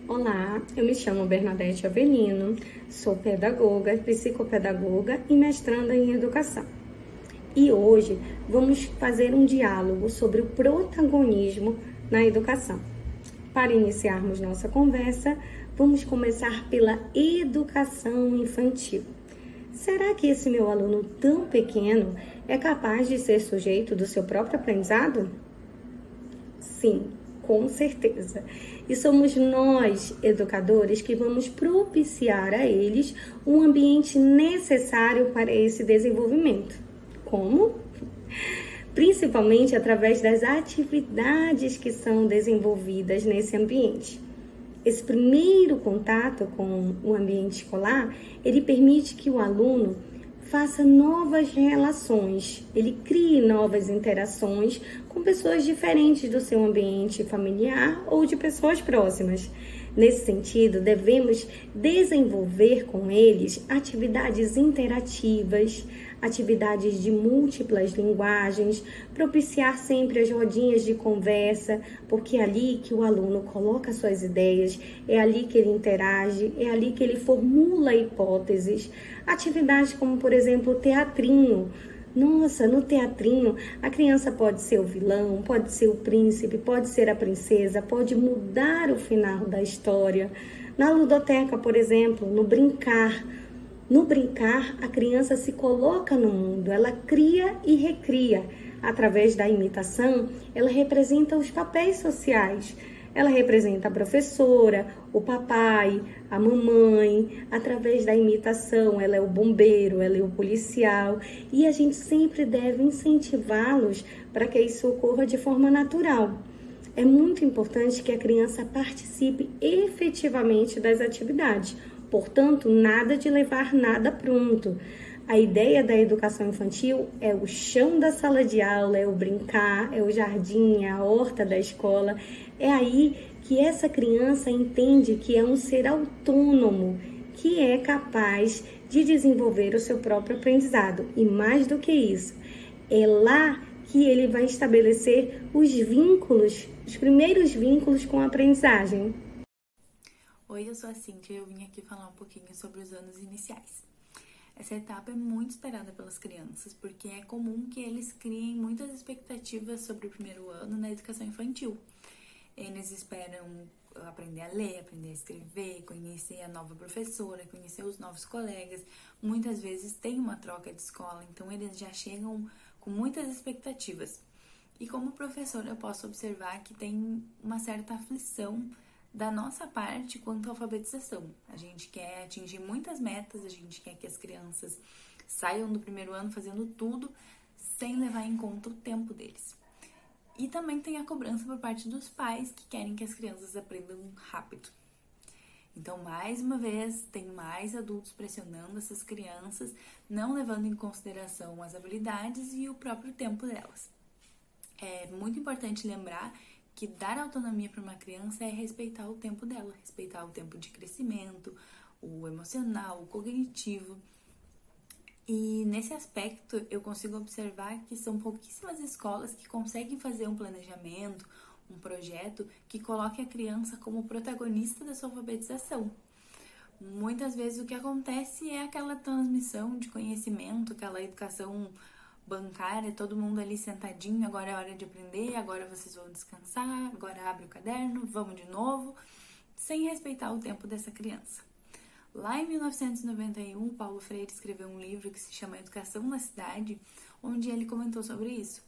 Olá, eu me chamo Bernadette Avelino, sou pedagoga, psicopedagoga e mestranda em educação. E hoje vamos fazer um diálogo sobre o protagonismo na educação. Para iniciarmos nossa conversa, vamos começar pela educação infantil. Será que esse meu aluno tão pequeno é capaz de ser sujeito do seu próprio aprendizado? Sim, com certeza. E somos nós, educadores, que vamos propiciar a eles um ambiente necessário para esse desenvolvimento. Como? Principalmente através das atividades que são desenvolvidas nesse ambiente. Esse primeiro contato com o ambiente escolar, ele permite que o aluno faça novas relações, ele crie novas interações com pessoas diferentes do seu ambiente familiar ou de pessoas próximas. Nesse sentido, devemos desenvolver com eles atividades interativas, atividades de múltiplas linguagens, propiciar sempre as rodinhas de conversa, porque é ali que o aluno coloca suas ideias, é ali que ele interage, é ali que ele formula hipóteses. Atividades como, por exemplo, o teatrinho. Nossa, no teatrinho, a criança pode ser o vilão, pode ser o príncipe, pode ser a princesa, pode mudar o final da história. Na ludoteca, por exemplo, no brincar, a criança se coloca no mundo, ela cria e recria. Através da imitação, ela representa os papéis sociais. Ela representa a professora, o papai, a mamãe. Através da imitação, ela é o bombeiro, ela é o policial. E a gente sempre deve incentivá-los para que isso ocorra de forma natural. É muito importante que a criança participe efetivamente das atividades. Portanto, nada de levar nada pronto. A ideia da educação infantil é o chão da sala de aula, é o brincar, é o jardim, é a horta da escola. É aí que essa criança entende que é um ser autônomo, que é capaz de desenvolver o seu próprio aprendizado. E mais do que isso, é lá que ele vai estabelecer os vínculos, os primeiros vínculos com a aprendizagem. Oi, eu sou a Cíntia e eu vim aqui falar um pouquinho sobre os anos iniciais. Essa etapa é muito esperada pelas crianças, porque é comum que eles criem muitas expectativas sobre o primeiro ano na educação infantil. Eles esperam aprender a ler, aprender a escrever, conhecer a nova professora, conhecer os novos colegas. Muitas vezes tem uma troca de escola, então eles já chegam com muitas expectativas. E como professora, eu posso observar que tem uma certa aflição da nossa parte quanto à alfabetização. A gente quer atingir muitas metas, a gente quer que as crianças saiam do primeiro ano fazendo tudo sem levar em conta o tempo deles. E também tem a cobrança por parte dos pais que querem que as crianças aprendam rápido. Então, mais uma vez, tem mais adultos pressionando essas crianças, não levando em consideração as habilidades e o próprio tempo delas. É muito importante lembrar que dar autonomia para uma criança é respeitar o tempo dela, respeitar o tempo de crescimento, o emocional, o cognitivo. E nesse aspecto eu consigo observar que são pouquíssimas escolas que conseguem fazer um planejamento, um projeto que coloque a criança como protagonista da sua alfabetização. Muitas vezes o que acontece é aquela transmissão de conhecimento, aquela educação bancária, todo mundo ali sentadinho, agora é hora de aprender, agora vocês vão descansar, agora abre o caderno, vamos de novo, sem respeitar o tempo dessa criança. Lá em 1991, Paulo Freire escreveu um livro que se chama Educação na Cidade, onde ele comentou sobre isso,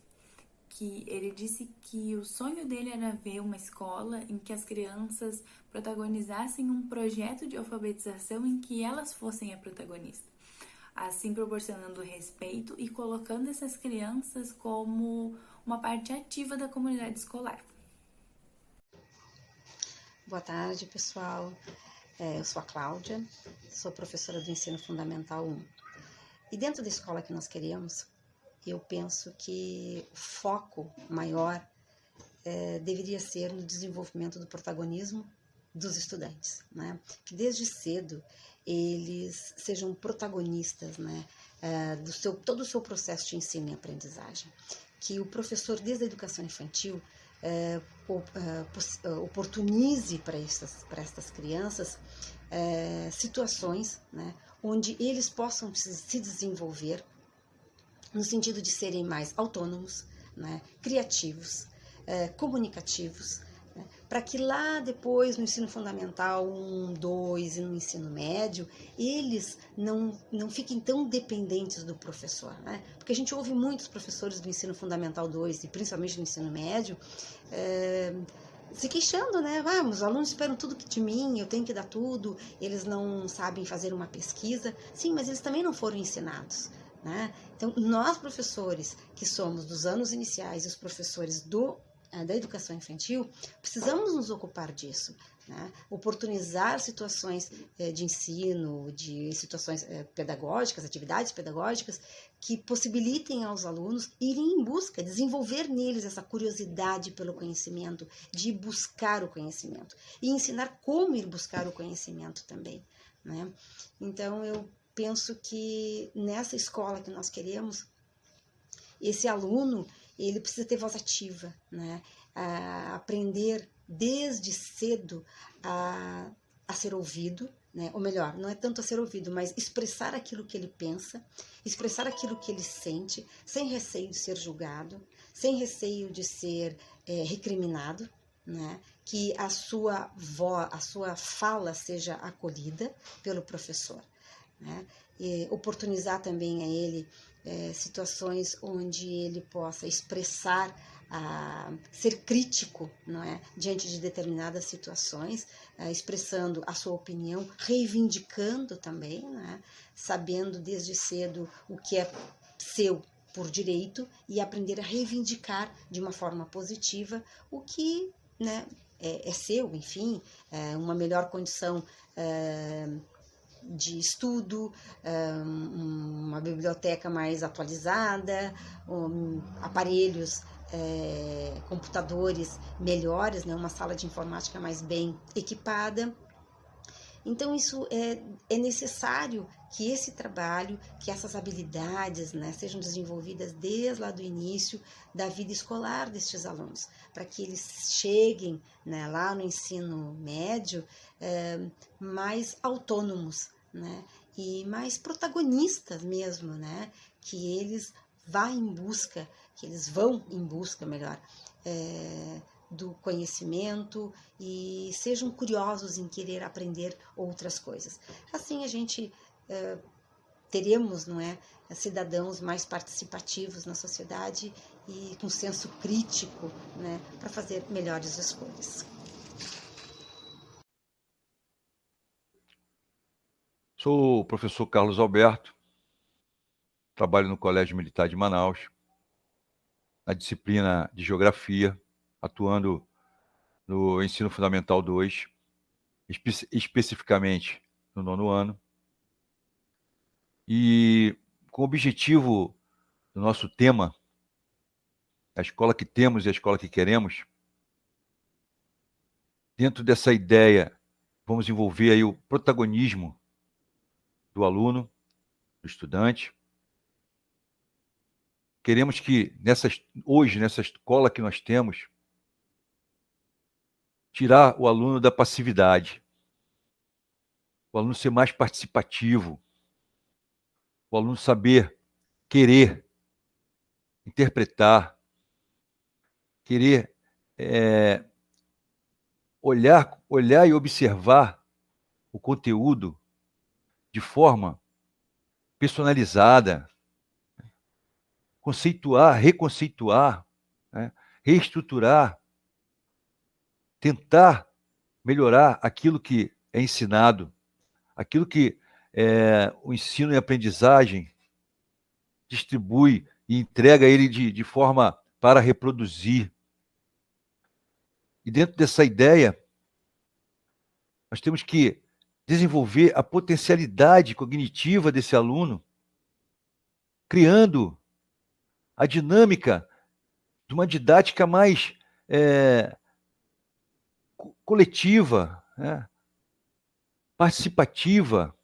que ele disse que o sonho dele era ver uma escola em que as crianças protagonizassem um projeto de alfabetização em que elas fossem a protagonista, assim proporcionando respeito e colocando essas crianças como uma parte ativa da comunidade escolar. Boa tarde, pessoal. Eu sou a Cláudia, sou professora do Ensino Fundamental 1. E dentro da escola que nós queremos, eu penso que o foco maior deveria ser no desenvolvimento do protagonismo dos estudantes, né? Que desde cedo eles sejam protagonistas, né? Todo o seu processo de ensino e aprendizagem. Que o professor, desde a educação infantil, oportunize para estas crianças situações, né, onde eles possam se desenvolver no sentido de serem mais autônomos, né, criativos, comunicativos, né, para que lá depois, no ensino fundamental 1, 2 e no ensino médio, eles não fiquem tão dependentes do professor, né? Porque a gente ouve muitos professores do ensino fundamental 2 e principalmente do ensino médio se queixando, né? Os alunos esperam tudo de mim, eu tenho que dar tudo, eles não sabem fazer uma pesquisa. Sim, mas eles também não foram ensinados, né? Então, nós professores que somos dos anos iniciais e os professores da educação infantil, precisamos nos ocupar disso, né? Oportunizar situações de ensino, de situações pedagógicas, atividades pedagógicas que possibilitem aos alunos irem em busca, desenvolver neles essa curiosidade pelo conhecimento, de buscar o conhecimento e ensinar como ir buscar o conhecimento também, né? Então, eu penso que nessa escola que nós queremos, esse aluno, ele precisa ter voz ativa, né? Aprender desde cedo a ser ouvido, né? Ou melhor, não é tanto a ser ouvido, mas expressar aquilo que ele pensa, expressar aquilo que ele sente, sem receio de ser julgado, sem receio de ser recriminado, né? Que a sua fala seja acolhida pelo professor, né? E oportunizar também a ele situações onde ele possa expressar, ser crítico, não é? Diante de determinadas situações, expressando a sua opinião, reivindicando também, né? Sabendo desde cedo o que é seu por direito e aprender a reivindicar de uma forma positiva o que, né, é seu, enfim, uma melhor condição de estudo, uma biblioteca mais atualizada, aparelhos, computadores melhores, né, uma sala de informática mais bem equipada. Então, isso é necessário que esse trabalho, que essas habilidades, né, sejam desenvolvidas desde lá do início da vida escolar destes alunos, para que eles cheguem, né, lá no ensino médio mais autônomos, né, e mais protagonistas mesmo, né, que eles vão em busca, melhor, do conhecimento e sejam curiosos em querer aprender outras coisas. Assim a gente teremos, não é, cidadãos mais participativos na sociedade e com senso crítico, né, para fazer melhores escolhas. Sou o professor Carlos Alberto, trabalho no Colégio Militar de Manaus, na disciplina de Geografia, atuando no Ensino Fundamental 2, especificamente no 9º ano. E com o objetivo do nosso tema, a escola que temos e a escola que queremos, dentro dessa ideia, vamos envolver aí o protagonismo do aluno, do estudante. Queremos que hoje, nessa escola que nós temos, tirar o aluno da passividade, o aluno ser mais participativo, o aluno saber querer interpretar, querer olhar e observar o conteúdo de forma personalizada, conceituar, reconceituar, né, reestruturar, tentar melhorar aquilo que é ensinado, aquilo que o ensino e aprendizagem distribui e entrega ele de forma para reproduzir. E dentro dessa ideia, nós temos que desenvolver a potencialidade cognitiva desse aluno, criando a dinâmica de uma didática mais coletiva, né, participativa,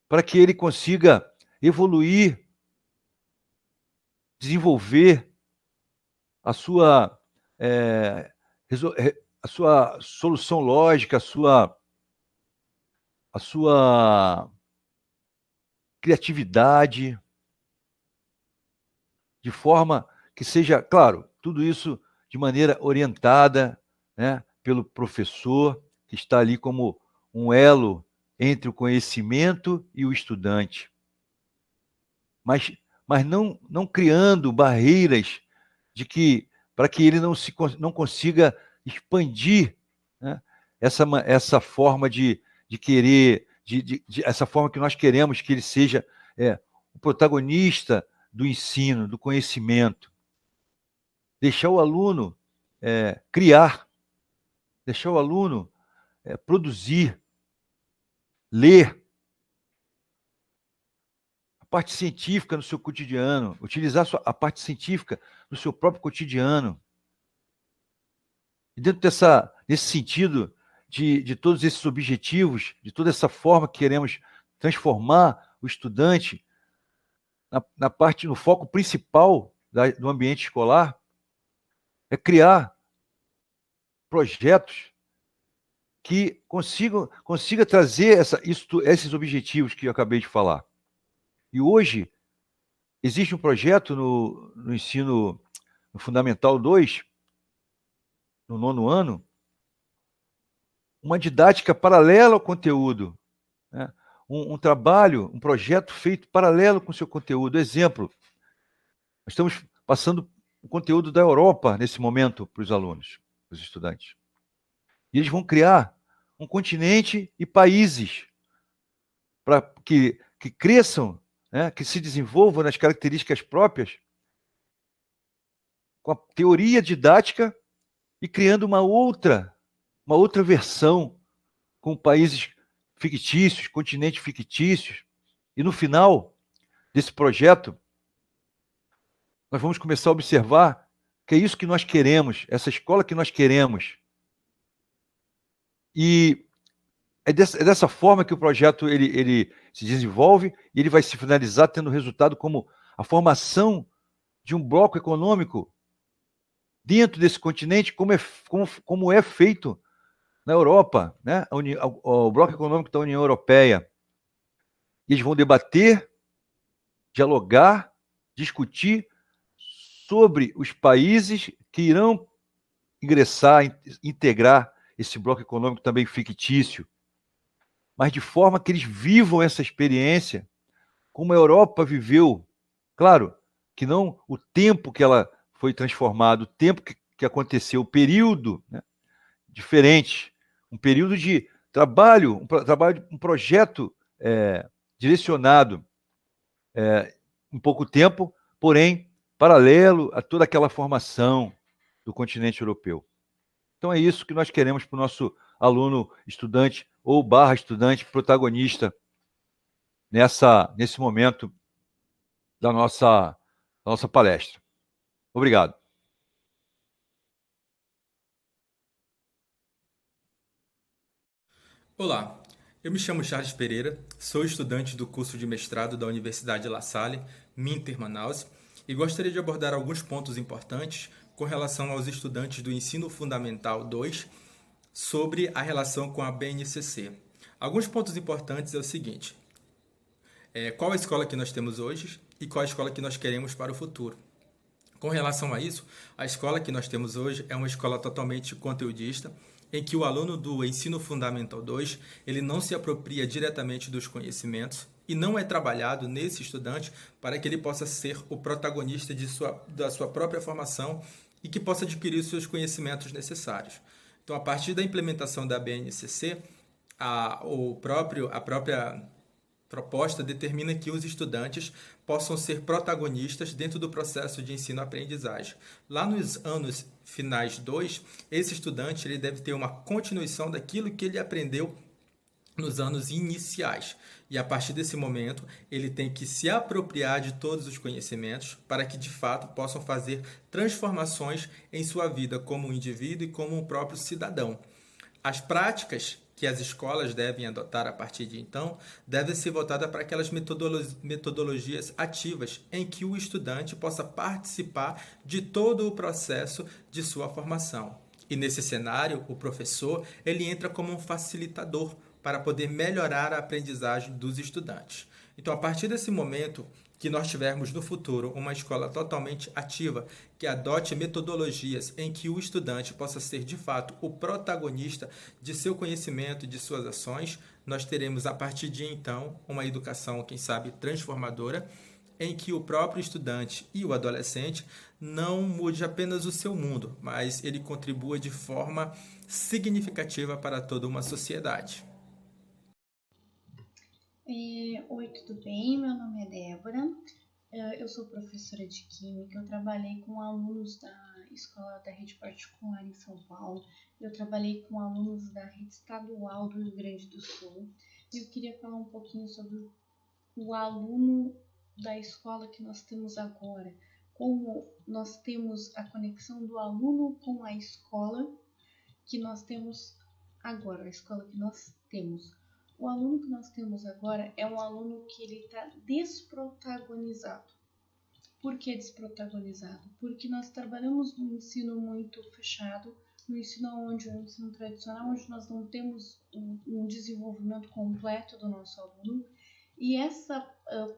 para que ele consiga evoluir, desenvolver sua, a sua solução lógica, a sua criatividade, de forma que seja, claro, tudo isso de maneira orientada, né, pelo professor, que está ali como um elo entre o conhecimento e o estudante. Mas não criando barreiras para que ele não consiga expandir, né, essa forma de querer, essa forma que nós queremos que ele seja o protagonista do ensino, do conhecimento. Deixar o aluno criar, deixar o aluno produzir, ler. A parte científica no seu cotidiano, utilizar a parte científica no seu próprio cotidiano. E dentro desse sentido de todos esses objetivos, de toda essa forma que queremos transformar o estudante no foco principal do ambiente escolar, é criar projetos que consiga trazer esses objetivos que eu acabei de falar. E hoje existe um projeto no ensino no Fundamental 2, no 9º ano, uma didática paralela ao conteúdo, né? Um trabalho, um projeto feito paralelo com o seu conteúdo. Exemplo, nós estamos passando o conteúdo da Europa nesse momento para os alunos, para os estudantes. E eles vão criar um continente e países para que cresçam, né, que se desenvolvam nas características próprias, com a teoria didática e criando uma outra versão com países fictícios, continentes fictícios. E no final desse projeto, nós vamos começar a observar que é isso que nós queremos, essa escola que nós queremos. E é dessa forma que o projeto ele se desenvolve e ele vai se finalizar tendo resultado como a formação de um bloco econômico dentro desse continente, como é feito na Europa, né? O bloco econômico da União Europeia. E eles vão debater, dialogar, discutir sobre os países que irão ingressar, integrar esse bloco econômico também fictício, mas de forma que eles vivam essa experiência como a Europa viveu. Claro que não o tempo que ela foi transformada, o tempo que aconteceu, o período, né, diferente, um período de trabalho, um projeto direcionado em pouco tempo, porém paralelo a toda aquela formação do continente europeu. Então é isso que nós queremos para o nosso aluno estudante ou estudante protagonista nesse momento da nossa palestra. Obrigado. Olá, eu me chamo Charles Pereira, sou estudante do curso de mestrado da Universidade La Salle, Minter, Manaus, e gostaria de abordar alguns pontos importantes com relação aos estudantes do Ensino Fundamental 2 sobre a relação com a BNCC. Alguns pontos importantes é o seguinte: qual a escola que nós temos hoje e qual a escola que nós queremos para o futuro. Com relação a isso, a escola que nós temos hoje é uma escola totalmente conteudista, em que o aluno do Ensino Fundamental 2 ele não se apropria diretamente dos conhecimentos e não é trabalhado nesse estudante para que ele possa ser o protagonista da sua própria formação e que possa adquirir os seus conhecimentos necessários. Então, a partir da implementação da BNCC, a própria proposta determina que os estudantes possam ser protagonistas dentro do processo de ensino-aprendizagem. Lá nos anos finais 2, esse estudante ele deve ter uma continuação daquilo que ele aprendeu nos anos iniciais. E a partir desse momento, ele tem que se apropriar de todos os conhecimentos para que, de fato, possam fazer transformações em sua vida como indivíduo e como um próprio cidadão. As práticas que as escolas devem adotar a partir de então deve ser voltada para aquelas metodologias ativas em que o estudante possa participar de todo o processo de sua formação. E nesse cenário, o professor ele entra como um facilitador para poder melhorar a aprendizagem dos estudantes. Então, a partir desse momento que nós tivermos no futuro uma escola totalmente ativa, que adote metodologias em que o estudante possa ser, de fato, o protagonista de seu conhecimento e de suas ações, nós teremos, a partir de então, uma educação, quem sabe, transformadora, em que o próprio estudante e o adolescente não mude apenas o seu mundo, mas ele contribua de forma significativa para toda uma sociedade. Oi, tudo bem? Meu nome é Débora, eu sou professora de Química, eu trabalhei com alunos da escola da rede particular em São Paulo, eu trabalhei com alunos da rede estadual do Rio Grande do Sul, e eu queria falar um pouquinho sobre o aluno da escola que nós temos agora, como nós temos a conexão do aluno com a escola que nós temos agora, a escola que nós temos. O aluno que nós temos agora é um aluno que ele está desprotagonizado. Por que desprotagonizado? Porque nós trabalhamos num ensino muito fechado, no ensino onde o ensino tradicional, onde nós não temos um desenvolvimento completo do nosso aluno, e essa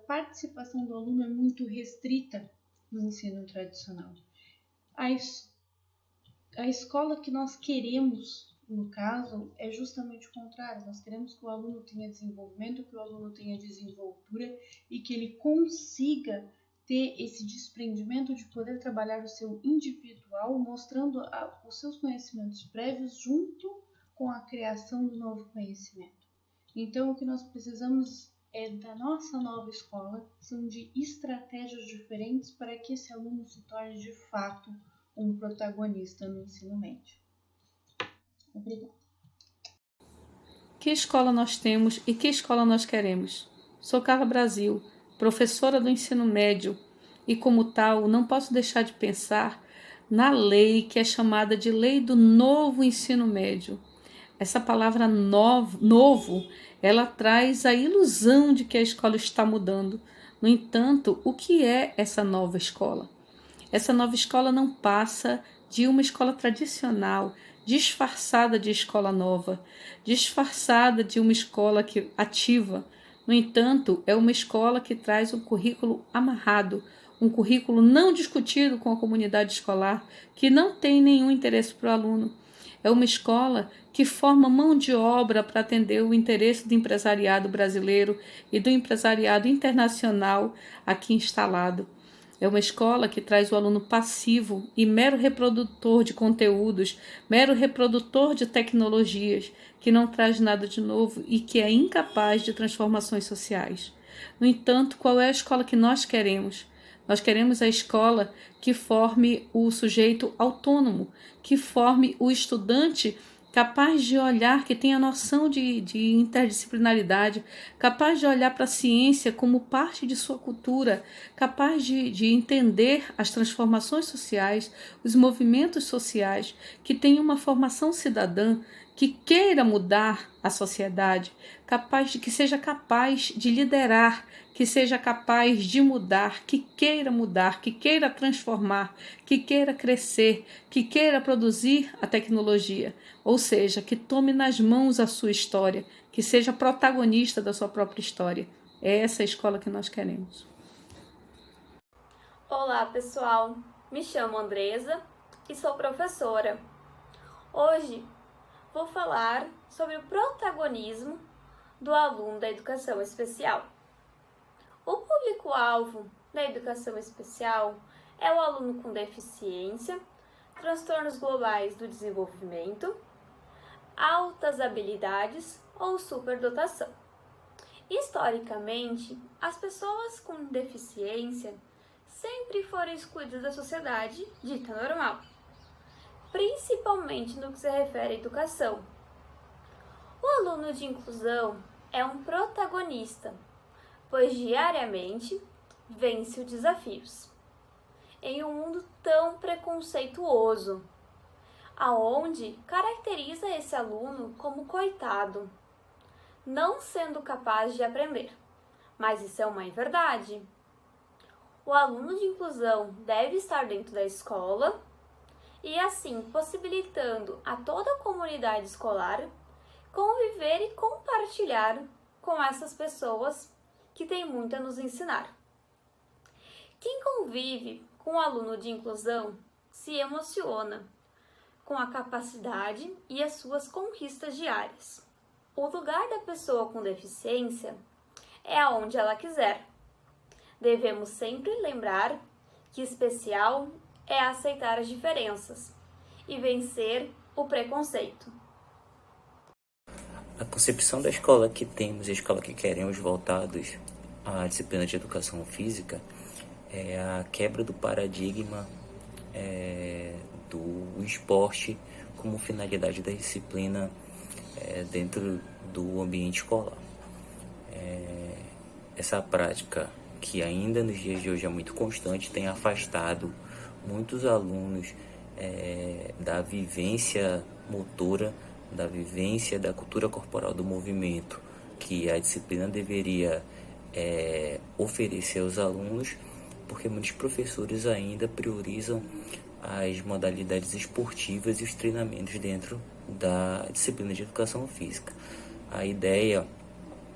participação do aluno é muito restrita no ensino tradicional. A escola que nós queremos, no caso, é justamente o contrário. Nós queremos que o aluno tenha desenvolvimento, que o aluno tenha desenvoltura e que ele consiga ter esse desprendimento de poder trabalhar o seu individual, mostrando os seus conhecimentos prévios junto com a criação do novo conhecimento. Então, o que nós precisamos da nossa nova escola são de estratégias diferentes para que esse aluno se torne de fato um protagonista no ensino médio. Obrigada. Que escola nós temos e que escola nós queremos? Sou Carla Brasil, professora do ensino médio, e como tal não posso deixar de pensar na lei que é chamada de Lei do Novo Ensino Médio. Essa palavra novo, ela traz a ilusão de que a escola está mudando. No entanto, o que é essa nova escola? Essa nova escola não passa de uma escola tradicional, disfarçada de escola nova, disfarçada de uma escola ativa. No entanto, é uma escola que traz um currículo amarrado, um currículo não discutido com a comunidade escolar, que não tem nenhum interesse para o aluno. É uma escola que forma mão de obra para atender o interesse do empresariado brasileiro e do empresariado internacional aqui instalado. É uma escola que traz o aluno passivo e mero reprodutor de conteúdos, mero reprodutor de tecnologias, que não traz nada de novo e que é incapaz de transformações sociais. No entanto, qual é a escola que nós queremos? Nós queremos a escola que forme o sujeito autônomo, que forme o estudante capaz de olhar, que tenha noção de interdisciplinaridade, capaz de olhar para a ciência como parte de sua cultura, capaz de entender as transformações sociais, os movimentos sociais, que tenha uma formação cidadã, que queira mudar a sociedade, que seja capaz de liderar, que seja capaz de mudar, que queira transformar, que queira crescer, que queira produzir a tecnologia, ou seja, que tome nas mãos a sua história, que seja protagonista da sua própria história. É essa a escola que nós queremos. Olá, pessoal. Me chamo Andresa e sou professora. Hoje vou falar sobre o protagonismo do aluno da educação especial. O público-alvo da educação especial é o aluno com deficiência, transtornos globais do desenvolvimento, altas habilidades ou superdotação. Historicamente, as pessoas com deficiência sempre foram excluídas da sociedade dita normal, principalmente no que se refere à educação. O aluno de inclusão é um protagonista, pois diariamente vence os desafios. Em um mundo tão preconceituoso, aonde caracteriza esse aluno como coitado, não sendo capaz de aprender. Mas isso é uma inverdade. O aluno de inclusão deve estar dentro da escola e, assim, possibilitando a toda a comunidade escolar conviver e compartilhar com essas pessoas que têm muito a nos ensinar. Quem convive com o aluno de inclusão se emociona com a capacidade e as suas conquistas diárias. O lugar da pessoa com deficiência é aonde ela quiser. Devemos sempre lembrar que especial é aceitar as diferenças e vencer o preconceito. A concepção da escola que temos e a escola que queremos voltados à disciplina de educação física é a quebra do paradigma do esporte como finalidade da disciplina dentro do ambiente escolar. Essa prática, que ainda nos dias de hoje é muito constante, tem afastado muitos alunos da vivência motora, da vivência da cultura corporal do movimento, que a disciplina deveria oferecer aos alunos, porque muitos professores ainda priorizam as modalidades esportivas e os treinamentos dentro da disciplina de educação física. A ideia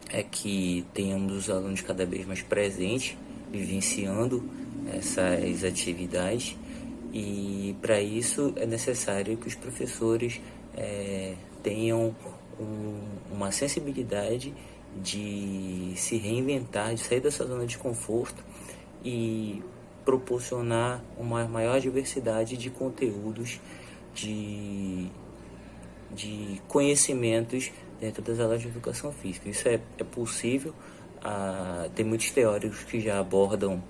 é que tenhamos os alunos cada vez mais presentes, vivenciando essas atividades, e para isso é necessário que os professores tenham uma sensibilidade de se reinventar, de sair dessa zona de conforto e proporcionar uma maior diversidade de conteúdos, de conhecimentos dentro das aulas de educação física. Isso é possível. Tem muitos teóricos que já abordam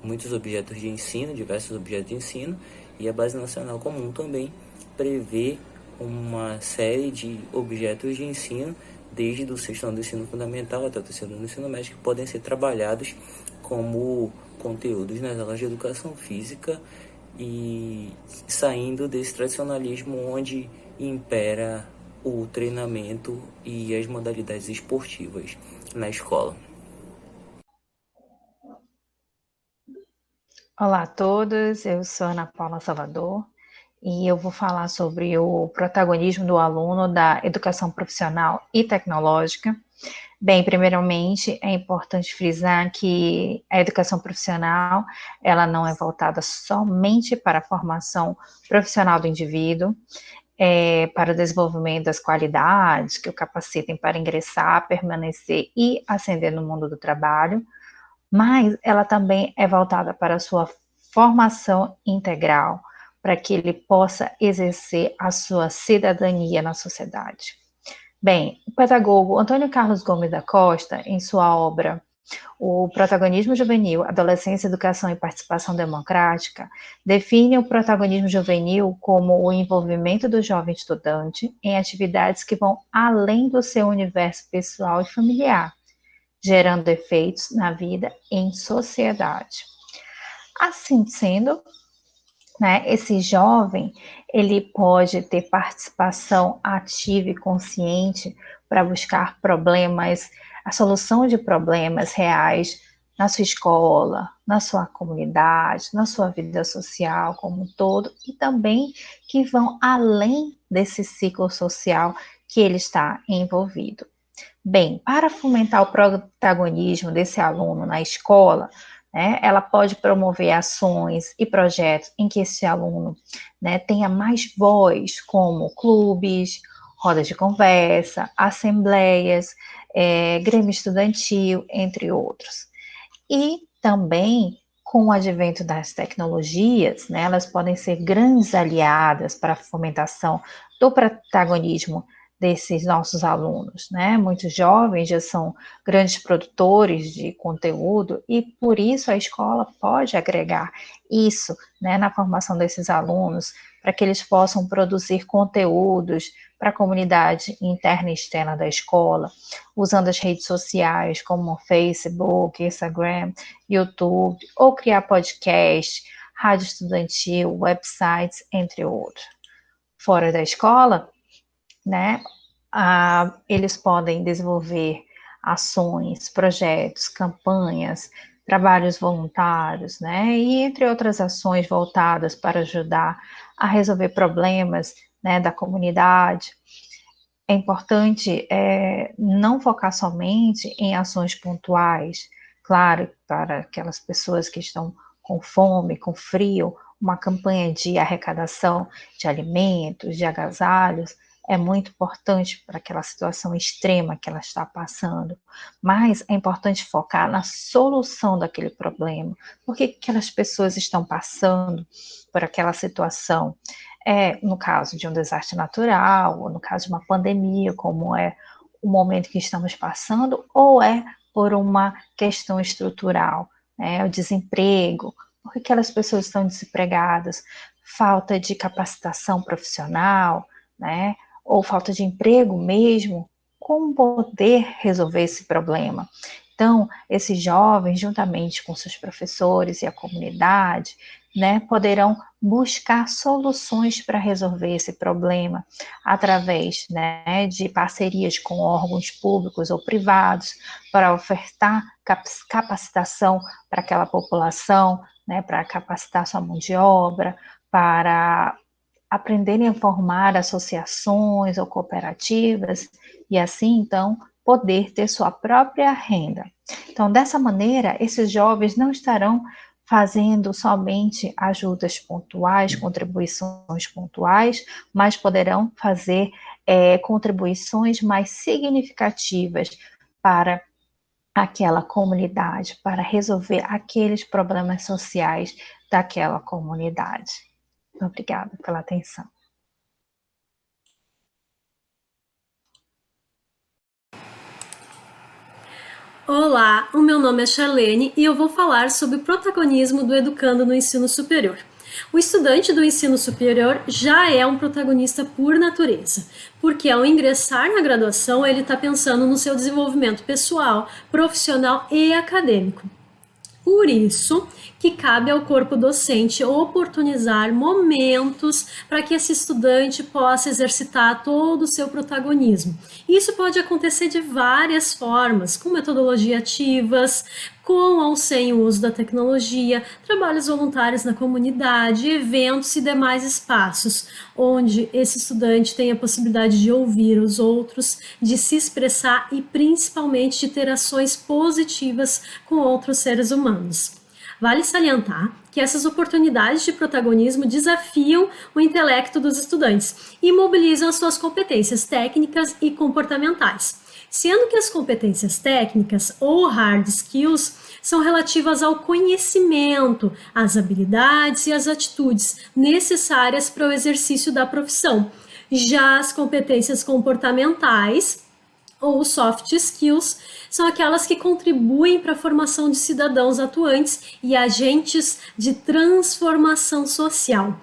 muitos objetos de ensino, diversos objetos de ensino, e a Base Nacional Comum também prevê uma série de objetos de ensino, desde o 6º ano do ensino fundamental até o 3º ano do ensino médio, que podem ser trabalhados como conteúdos nas aulas de educação física, e saindo desse tradicionalismo onde impera o treinamento e as modalidades esportivas na escola. Olá a todos, eu sou Ana Paula Salvador e eu vou falar sobre o protagonismo do aluno da educação profissional e tecnológica. Bem, primeiramente, é importante frisar que a educação profissional, ela não é voltada somente para a formação profissional do indivíduo, para o desenvolvimento das qualidades que o capacitem para ingressar, permanecer e ascender no mundo do trabalho, mas ela também é voltada para a sua formação integral, para que ele possa exercer a sua cidadania na sociedade. Bem, o pedagogo Antônio Carlos Gomes da Costa, em sua obra O Protagonismo Juvenil, Adolescência, Educação e Participação Democrática, define o protagonismo juvenil como o envolvimento do jovem estudante em atividades que vão além do seu universo pessoal e familiar, gerando efeitos na vida em sociedade. Assim sendo, esse jovem, ele pode ter participação ativa e consciente para buscar problemas, a solução de problemas reais na sua escola, na sua comunidade, na sua vida social como um todo, e também que vão além desse ciclo social que ele está envolvido. Bem, para fomentar o protagonismo desse aluno na escola, ela pode promover ações e projetos em que esse aluno tenha mais voz, como clubes, rodas de conversa, assembleias, grêmio estudantil, entre outros. E também, com o advento das tecnologias, elas podem ser grandes aliadas para a fomentação do protagonismo desses nossos alunos, Muitos jovens já são grandes produtores de conteúdo e, por isso, a escola pode agregar isso, na formação desses alunos, para que eles possam produzir conteúdos para a comunidade interna e externa da escola, usando as redes sociais como Facebook, Instagram, YouTube, ou criar podcast, rádio estudantil, websites, entre outros. Fora da escola, né, eles podem desenvolver ações, projetos, campanhas, trabalhos voluntários, né, e entre outras ações voltadas para ajudar a resolver problemas, né, da comunidade. É importante não focar somente em ações pontuais, claro, para aquelas pessoas que estão com fome, com frio, uma campanha de arrecadação de alimentos, de agasalhos, é muito importante para aquela situação extrema que ela está passando, mas é importante focar na solução daquele problema. Por que aquelas pessoas estão passando por aquela situação? No caso de um desastre natural, ou no caso de uma pandemia, como é o momento que estamos passando, ou é por uma questão estrutural, né? O desemprego, por que aquelas pessoas estão desempregadas? Falta de capacitação profissional, né? Ou falta de emprego mesmo, como poder resolver esse problema? Então, esses jovens, juntamente com seus professores e a comunidade, né, poderão buscar soluções para resolver esse problema através, né, de parcerias com órgãos públicos ou privados para ofertar capacitação para aquela população, né, para capacitar sua mão de obra, para aprenderem a formar associações ou cooperativas e assim, então, poder ter sua própria renda. Então, dessa maneira, esses jovens não estarão fazendo somente ajudas pontuais, contribuições pontuais, mas poderão fazer contribuições mais significativas para aquela comunidade, para resolver aqueles problemas sociais daquela comunidade. Obrigada pela atenção. Olá, o meu nome é Charlene e eu vou falar sobre o protagonismo do educando no ensino superior. O estudante do ensino superior já é um protagonista por natureza, porque ao ingressar na graduação ele está pensando no seu desenvolvimento pessoal, profissional e acadêmico. Por isso que cabe ao corpo docente oportunizar momentos para que esse estudante possa exercitar todo o seu protagonismo. Isso pode acontecer de várias formas, com metodologias ativas, com ou sem o uso da tecnologia, trabalhos voluntários na comunidade, eventos e demais espaços, onde esse estudante tem a possibilidade de ouvir os outros, de se expressar e principalmente de ter ações positivas com outros seres humanos. Vale salientar que essas oportunidades de protagonismo desafiam o intelecto dos estudantes e mobilizam as suas competências técnicas e comportamentais, sendo que as competências técnicas ou hard skills são relativas ao conhecimento, às habilidades e às atitudes necessárias para o exercício da profissão. Já as competências comportamentais ou soft skills são aquelas que contribuem para a formação de cidadãos atuantes e agentes de transformação social.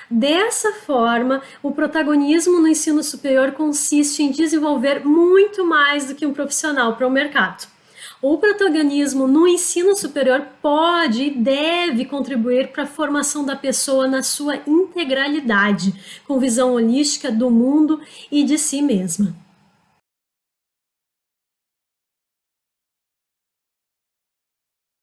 Dessa forma, o protagonismo no ensino superior consiste em desenvolver muito mais do que um profissional para o mercado. O protagonismo no ensino superior pode e deve contribuir para a formação da pessoa na sua integralidade, com visão holística do mundo e de si mesma.